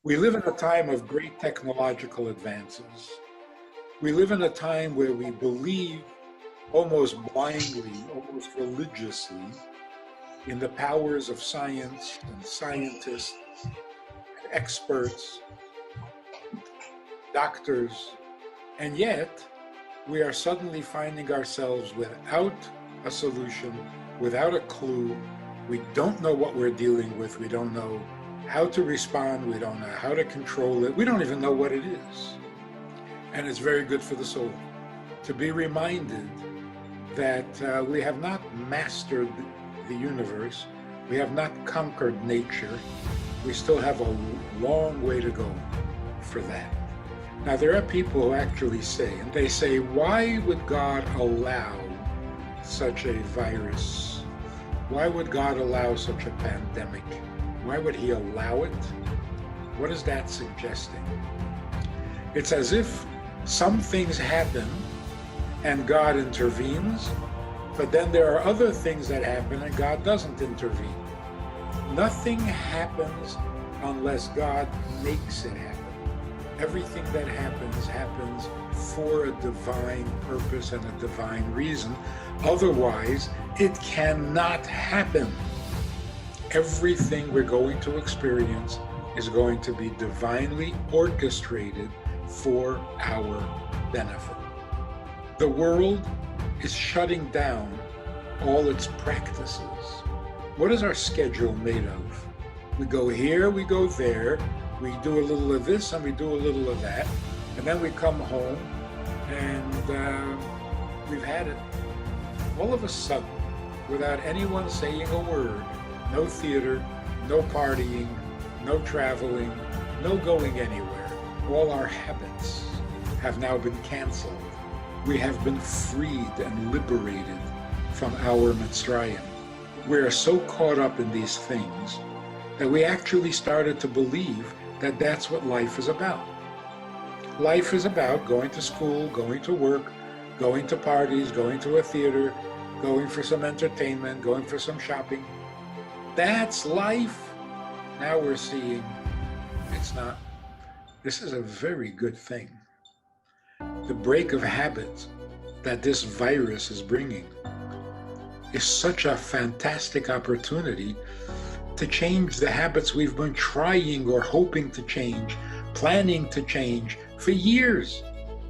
We live in a time of great technological advances. We live in a time where we believe almost blindly, almost religiously, in the powers of science and scientists, experts, doctors, and yet we are suddenly finding ourselves without a solution, without a clue. We don't know what we're dealing with. We don't know how to respond. We don't know how to control it. We don't even know what it is. And it's very good for the soul to be reminded that we have not mastered the universe. We have not conquered nature. We still have a long way to go for that. Now, there are people who actually say, and they say, why would God allow such a virus? Why would God allow such a pandemic? Why would he allow it? What is that suggesting? It's as if some things happen and God intervenes, but then there are other things that happen and God doesn't intervene. Nothing happens unless God makes it happen. Everything that happens for a divine purpose and a divine reason. Otherwise, it cannot happen. Everything we're going to experience is going to be divinely orchestrated for our benefit. The world is shutting down all its practices. What is our schedule made of? We go here, we go there, we do a little of this and we do a little of that, and then we come home and we've had it. All of a sudden, without anyone saying a word, no theater, no partying, no traveling, no going anywhere. All our habits have now been canceled. We have been freed and liberated from our Mitzrayim. We are so caught up in these things that we actually started to believe that that's what life is about. Life is about going to school, going to work, going to parties, going to a theater, going for some entertainment, going for some shopping. That's life. Now we're seeing it's not. This is a very good thing. The break of habits that this virus is bringing is such a fantastic opportunity to change the habits we've been trying or hoping to change, planning to change for years.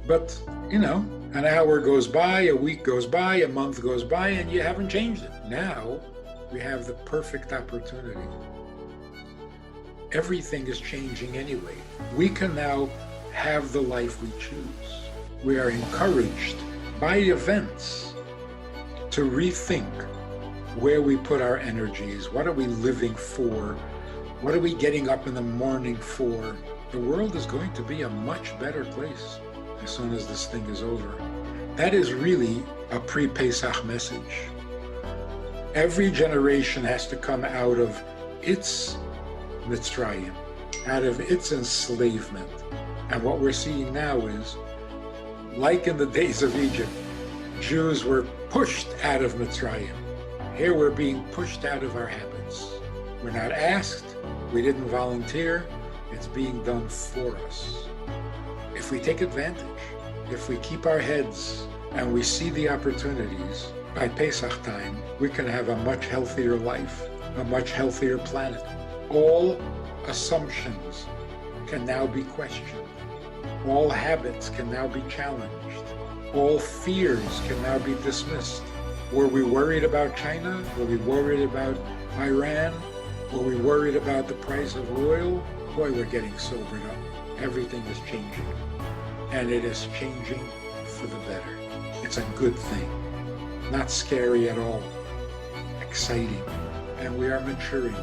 But, an hour goes by, a week goes by, a month goes by, and you haven't changed it. Now, we have the perfect opportunity. Everything is changing anyway. We can now have the life we choose. We are encouraged by events to rethink where we put our energies. What are we living for? What are we getting up in the morning for? The world is going to be a much better place as soon as this thing is over. That is really a pre-Pesach message. Every generation has to come out of its Mitzrayim, out of its enslavement. And what we're seeing now is, like in the days of Egypt, Jews were pushed out of Mitzrayim. Here we're being pushed out of our habits. We're not asked, we didn't volunteer, it's being done for us. If we take advantage, if we keep our heads and we see the opportunities, by Pesach time, we can have a much healthier life, a much healthier planet. All assumptions can now be questioned. All habits can now be challenged. All fears can now be dismissed. Were we worried about China? Were we worried about Iran? Were we worried about the price of oil? Boy, we're getting sobered up. Everything is changing. And it is changing for the better. It's a good thing. Not scary at all, exciting, and we are maturing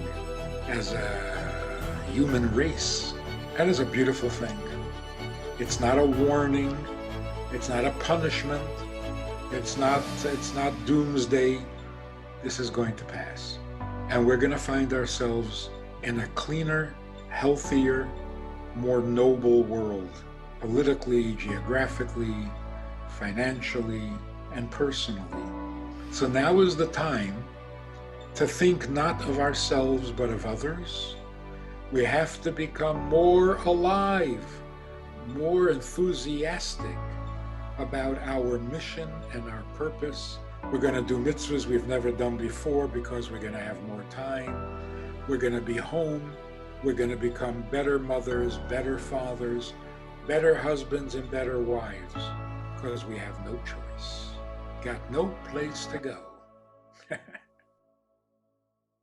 as a human race. That is a beautiful thing. It's not a warning, it's not a punishment, it's not doomsday. This is going to pass, and we're going to find ourselves in a cleaner, healthier, more noble world, politically, geographically, financially, and personally. So now is the time to think not of ourselves but of others, We have to become more alive, more enthusiastic about our mission and our purpose. We're going to do mitzvahs we've never done before because we're going to have more time. We're going to be home. We're going to become better mothers, better fathers, better husbands, and better wives because we have no choice. Got no place to go.